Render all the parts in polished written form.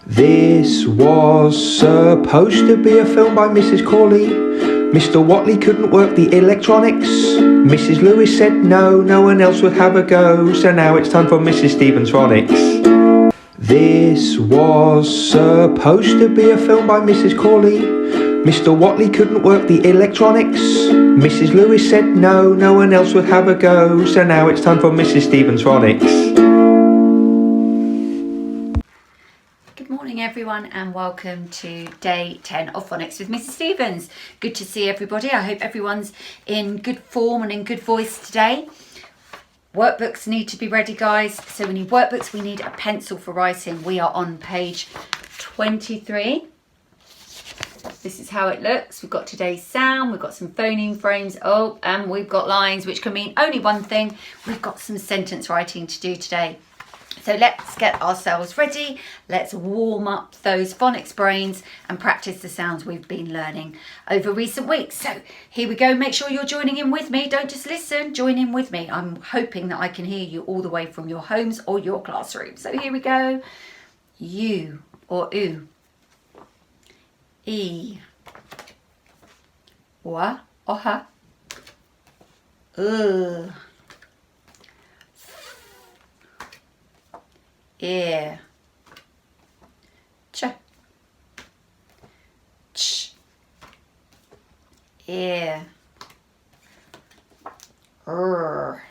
This was supposed to be a film by Mrs. Corley. Mr. Watley couldn't work the electronics. Mrs. Lewis said no, no one else would have a go. So now it's time for Mrs. Stevens' Phonics. This was supposed to be a film by Mrs. Corley. Mr. Watley couldn't work the electronics. Mrs. Lewis said no, no one else would have a go. So now it's time for Mrs. Stevens' Phonics. Good morning everyone and welcome to day 10 of Phonics with Mrs. Stevens. Good to see everybody. I hope everyone's in good form and in good voice today. Workbooks need to be ready, guys. So we need workbooks, we need a pencil for writing. We are on page 23. This is how it looks. We've got today's sound, we've got some phoneme frames, and we've got lines, which can mean only one thing. We've got some sentence writing to do today. So let's get ourselves ready. Let's warm up those phonics brains and practice the sounds we've been learning over recent weeks. So here we go. Make sure you're joining in with me. Don't just listen, join in with me. I'm hoping that I can hear you all the way from your homes or your classroom. So here we go. U or oo. E. Wa or ha. Ear. Ch. Ch. Ear. R.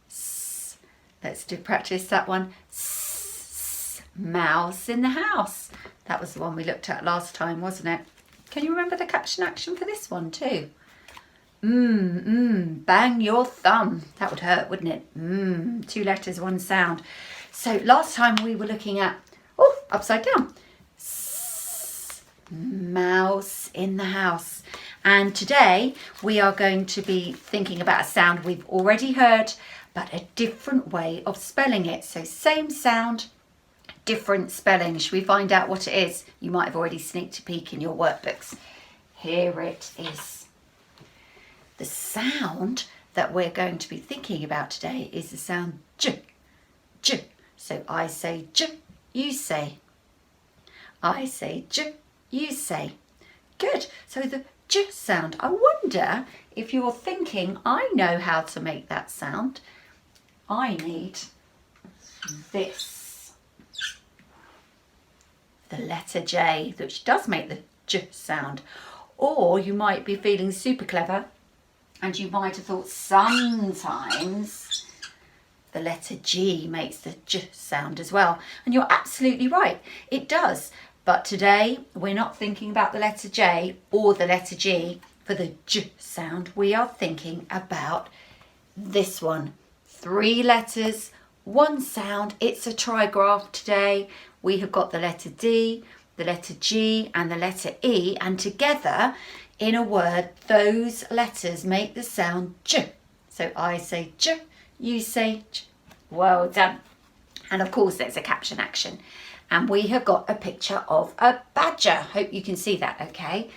S. Let's practice that one. S. Mouse in the house. That was the one we looked at last time, wasn't it? Can you remember the caption action for this one too? Bang your thumb. That would hurt, wouldn't it? 2 letters, 1 sound. So last time we were looking at, upside down. Mouse in the house. And today we are going to be thinking about a sound we've already heard, but a different way of spelling it. So same sound, different spelling. Should we find out what it is? You might have already sneaked a peek in your workbooks. Here it is. The sound that we're going to be thinking about today is the sound j, j. So I say j, you say. I say j, you say. Good. So the j sound. I wonder if you're thinking, I know how to make that sound. I need this. The letter J, which does make the j sound. Or you might be feeling super clever and you might have thought sometimes the letter G makes the j sound as well. And you're absolutely right, it does. But today we're not thinking about the letter J or the letter G for the j sound. We are thinking about this one. 3 letters, 1 sound. It's a trigraph today. We have got the letter D, the letter G and the letter E, and together in a word, those letters make the sound j. So I say j, you say j. Well done. And of course there's a caption action. And we have got a picture of a badger. Hope you can see that okay.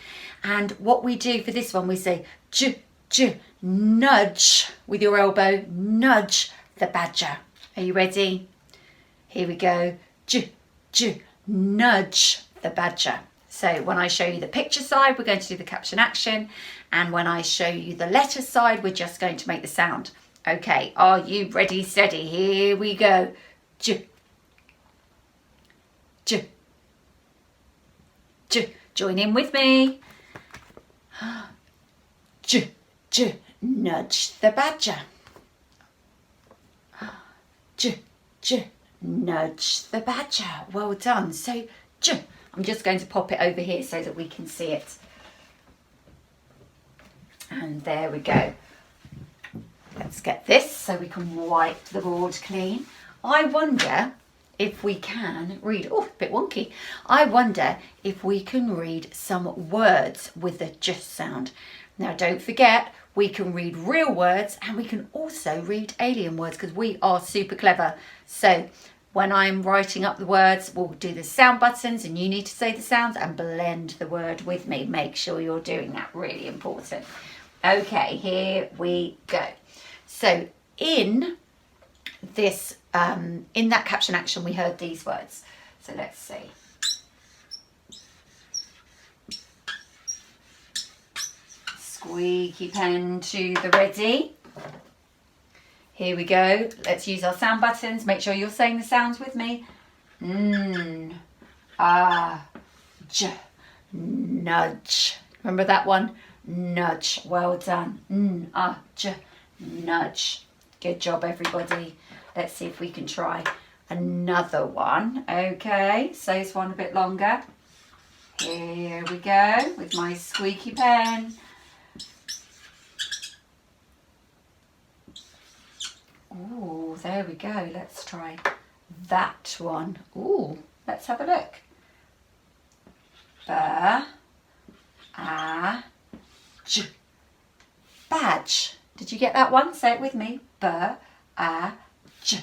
And what we do for this one, we say j, j, nudge with your elbow, nudge the badger. Are you ready? Here we go. J, j, nudge the badger. So when I show you the picture side, we're going to do the caption action. And when I show you the letter side, we're just going to make the sound. Okay, are you ready, steady? Here we go. J, j, j. Join in with me. J, j, nudge the badger. J, j, nudge the badger. Well done. So j. I'm just going to pop it over here so that we can see it. And there we go. Let's get this so we can wipe the board clean. I wonder if we can read, a bit wonky. I wonder if we can read some words with the j sound. Now don't forget, we can read real words and we can also read alien words because we are super clever. So when I'm writing up the words, we'll do the sound buttons and you need to say the sounds and blend the word with me. Make sure you're doing that, really important. Okay, here we go. So in this, in that caption action, we heard these words. So let's see. Squeaky pen to the ready. Here we go. Let's use our sound buttons. Make sure you're saying the sounds with me. J, nudge. Remember that one? Nudge. Well done. J, nudge. Good job, everybody. Let's see if we can try another one. Okay, so this one a bit longer. Here we go with my squeaky pen. Ooh, there we go. Let's try that one. Ooh, let's have a look. J. Badge. Did you get that one? Say it with me. J.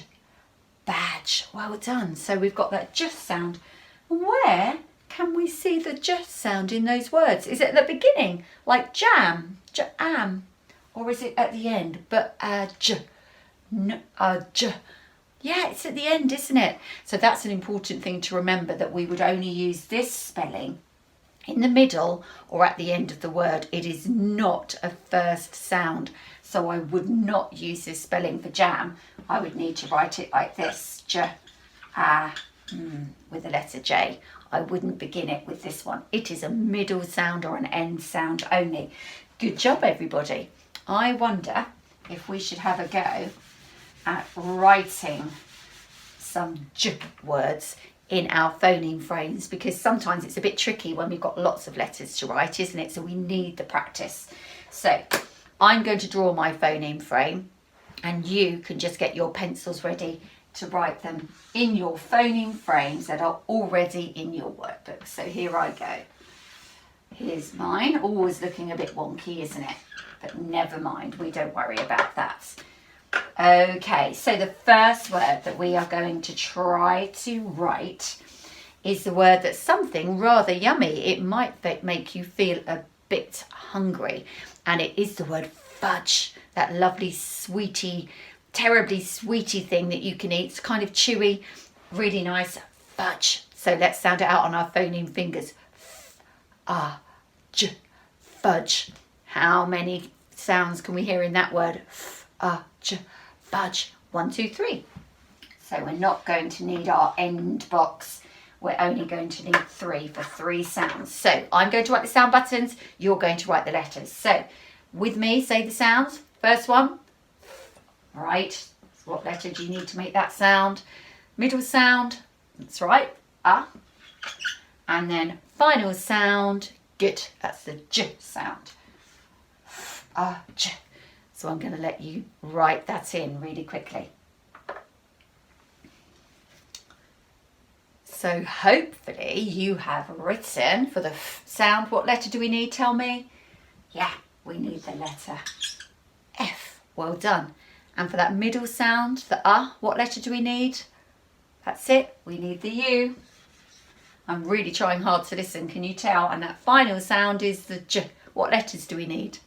Badge. Well done. So we've got that just sound. Where can we see the just sound in those words? Is it at the beginning, like jam, jam, or is it at the end? J. Yeah, it's at the end, isn't it? So that's an important thing to remember, that we would only use this spelling in the middle or at the end of the word. It is not a first sound. So I would not use this spelling for jam. I would need to write it like this. With the letter J. I wouldn't begin it with this one. It is a middle sound or an end sound only. Good job, everybody. I wonder if we should have a go at writing some J words in our phoneme frames, because sometimes it's a bit tricky when we've got lots of letters to write, isn't it? So we need the practice. So I'm going to draw my phoneme frame, and you can just get your pencils ready to write them in your phoneme frames that are already in your workbook. So here I go. Here's mine. Always looking a bit wonky, isn't it? But never mind, we don't worry about that. Okay, so the first word that we are going to try to write is the word that's something rather yummy. It might make you feel a bit hungry, and it is the word fudge, that lovely sweetie, terribly sweetie thing that you can eat. It's kind of chewy, really nice. Fudge. So let's sound it out on our phoneme fingers. F-A-J, fudge. How many sounds can we hear in that word? F-A-J, fudge. 1, 2, 3. So we're not going to need our end box. We're only going to need 3 for 3 sounds. So I'm going to write the sound buttons. You're going to write the letters. So with me, say the sounds. First one. Right. So what letter do you need to make that sound? Middle sound. That's right. And then final sound. Good. That's the J sound. J. So I'm going to let you write that in really quickly. So hopefully you have written for the F sound. What letter do we need? Tell me. Yeah, we need the letter F. Well done. And for that middle sound, the what letter do we need? That's it. We need the U. I'm really trying hard to listen. Can you tell? And that final sound is the J. What letters do we need?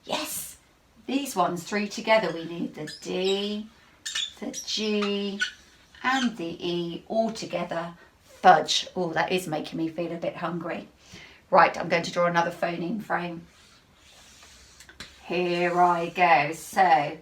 Yes. These ones, 3 together. We need the D, the G, and the E all together. Fudge. Oh, that is making me feel a bit hungry. Right, I'm going to draw another phoneme frame. Here I go. So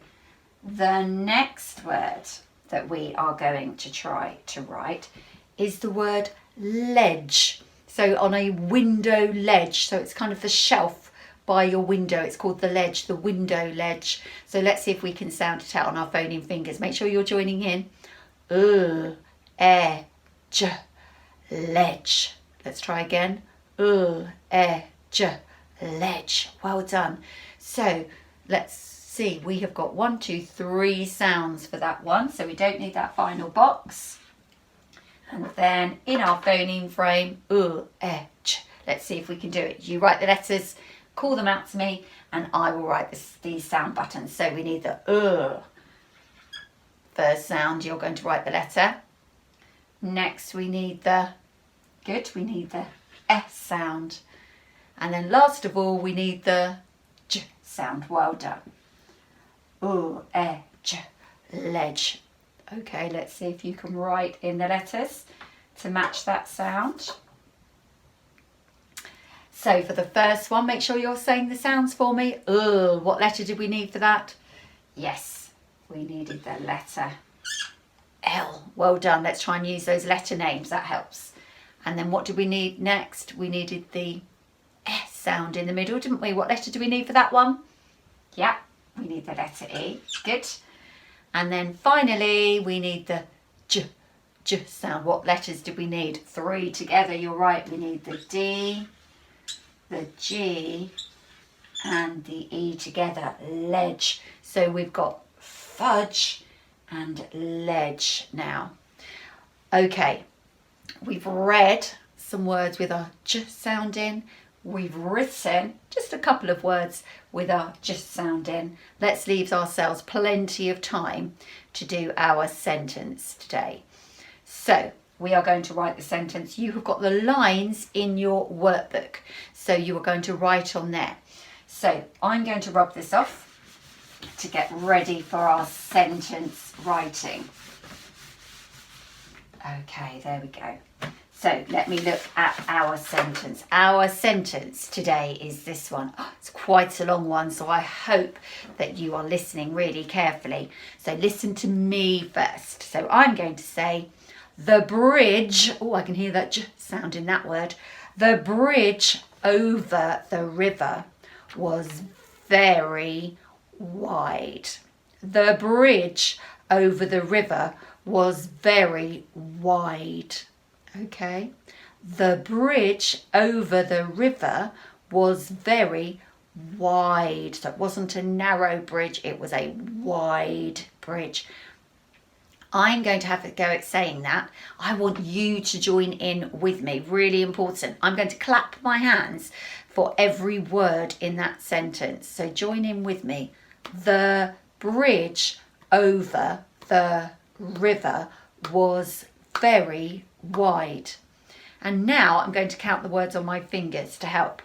the next word that we are going to try to write is the word ledge. So on a window ledge. So it's kind of the shelf by your window. It's called the ledge, the window ledge. So let's see if we can sound it out on our phoneme fingers. Make sure you're joining in. J, ledge. Let's try again. J, ledge. Well done. So let's see. We have got 1, 2, 3 sounds for that one. So we don't need that final box. And then in our phoneme frame, j. Let's see if we can do it. You write the letters, call them out to me, and I will write these sound buttons. So we need the first sound. You're going to write the letter. Next we need the we need the S sound. And then last of all we need the J sound. Well done. J, ledge. Okay, let's see if you can write in the letters to match that sound. So for the first one, make sure you're saying the sounds for me. What letter did we need for that? Yes, we needed the letter L. Well done. Let's try and use those letter names. That helps. And then what did we need next? We needed the S sound in the middle, didn't we? What letter do we need for that one? Yeah, we need the letter E. Good. And then finally, we need the J sound. What letters did we need? 3 together. You're right. We need the D, the G, and the E together. Ledge. So we've got fudge and ledge now. Okay, we've read some words with a J sound in. We've written just a couple of words with our J sound in. Let's leave ourselves plenty of time to do our sentence today. So we are going to write the sentence. You have got the lines in your workbook, so you are going to write on there. So I'm going to rub this off to get ready for our sentence writing. Okay, there we go. So let me look at our sentence. Our sentence today is this one. Oh, it's quite a long one, so I hope that you are listening really carefully. So listen to me first. So I'm going to say, the bridge, oh, I can hear that J sound in that word. The bridge over the river was very wide. The bridge over the river was very wide. Okay, the bridge over the river was very wide. So it wasn't a narrow bridge, it was a wide bridge. I'm going to have a go at saying that. I want you to join in with me, really important. I'm going to clap my hands for every word in that sentence. So join in with me. The bridge over the river was very wide. And now I'm going to count the words on my fingers to help.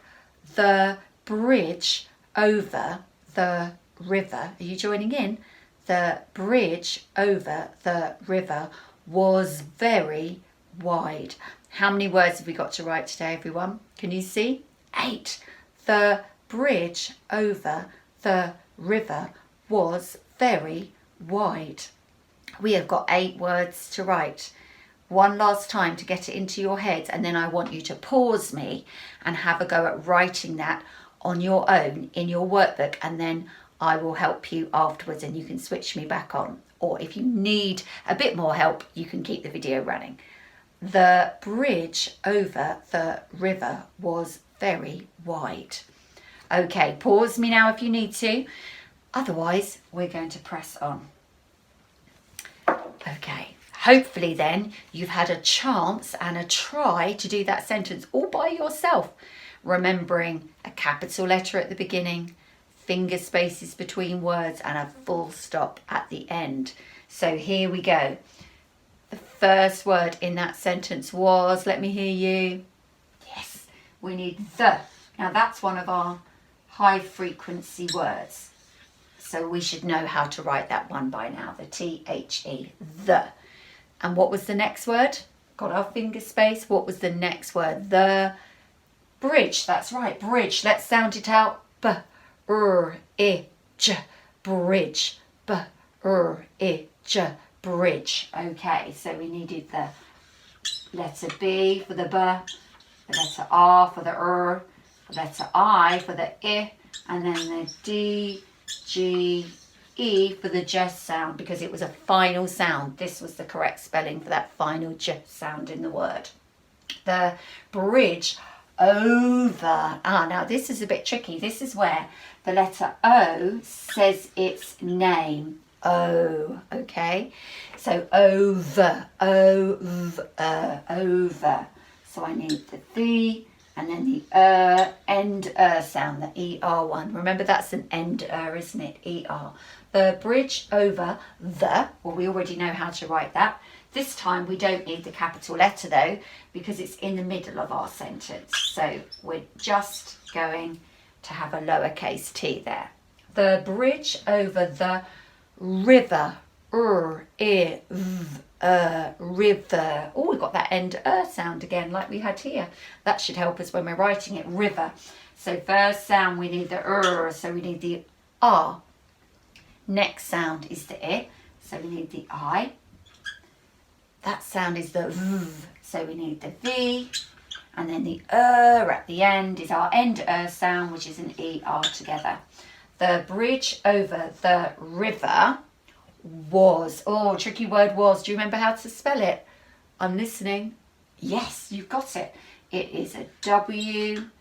The bridge over the river. Are you joining in? The bridge over the river was very wide. How many words have we got to write today, everyone? Can you see? 8. The bridge over the river was very wide. We have got 8 words to write. One last time to get it into your head, and then I want you to pause me and have a go at writing that on your own in your workbook, and then I will help you afterwards and you can switch me back on. Or if you need a bit more help, you can keep the video running. The bridge over the river was very wide. Okay, pause me now if you need to. Otherwise, we're going to press on. Okay. Hopefully then you've had a chance and a try to do that sentence all by yourself, remembering a capital letter at the beginning, finger spaces between words and a full stop at the end. So here we go. The first word in that sentence was, let me hear you. Yes, we need the. Now that's one of our high frequency words. So we should know how to write that one by now, the T-H-E, the. And what was the next word? Got our finger space. What was the next word? The bridge. That's right, bridge. Let's sound it out. B-R-I-J. Bridge. B-R-I-J. Bridge. Okay, so we needed the letter B for the B, the letter R for the R, the letter I for the I, and then the D, G, E for the J sound, because it was a final sound. This was the correct spelling for that final J sound in the word. The bridge over. Now this is a bit tricky. This is where the letter O says its name. O, okay? So over, over. So I need the V and then the end sound, the ER one. Remember that's an end isn't it? ER. The bridge over the, well, we already know how to write that. This time we don't need the capital letter though, because it's in the middle of our sentence. So we're just going to have a lowercase t there. The bridge over the river. river. Oh, we've got that end sound again like we had here. That should help us when we're writing it, river. So first sound we need the so we need the R. Next sound is the I, so we need the I. That sound is the V, so we need the V. And then the at the end is our end sound, which is an ER together. The bridge over the river was, oh, tricky word was. Do you remember how to spell it? I'm listening. Yes, you've got it. It is a W-A-S.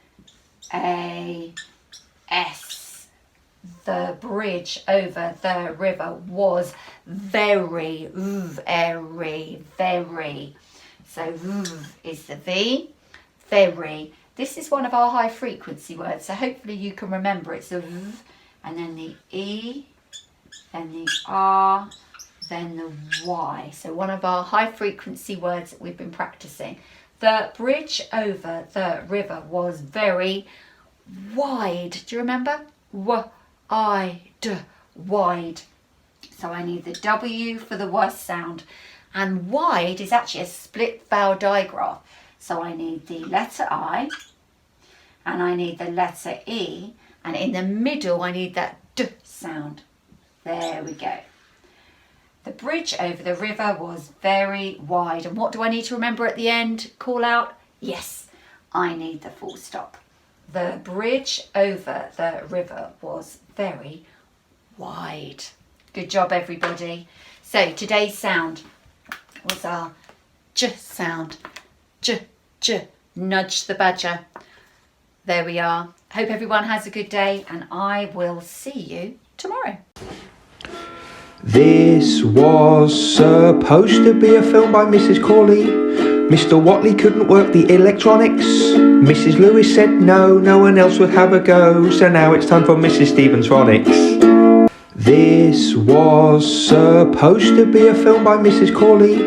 The bridge over the river was very, very. So is the V, very. This is one of our high frequency words, so hopefully you can remember it's the V, and then the E, then the R, then the Y. So one of our high frequency words that we've been practicing. The bridge over the river was very wide. Do you remember? Wide. So I need the W for the W sound. And wide is actually a split vowel digraph. So I need the letter I, and I need the letter E, and in the middle I need that D sound. There we go. The bridge over the river was very wide. And what do I need to remember at the end? Call out? Yes, I need the full stop. The bridge over the river was very wide. Good job, everybody. So today's sound was our J sound. J, nudge the badger. There we are. Hope everyone has a good day, and I will see you tomorrow. This was supposed to be a film by Mrs. Corley. Mr. Watley couldn't work the electronics. Mrs. Lewis said no one else would have a go. So now it's time for Mrs. Stevens Phonics. This was supposed to be a film by Mrs. Corley.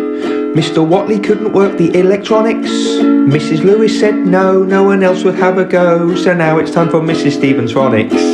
Mr. Watley couldn't work the electronics. Mrs. Lewis said no one else would have a go. So now it's time for Mrs. Stevens Phonics.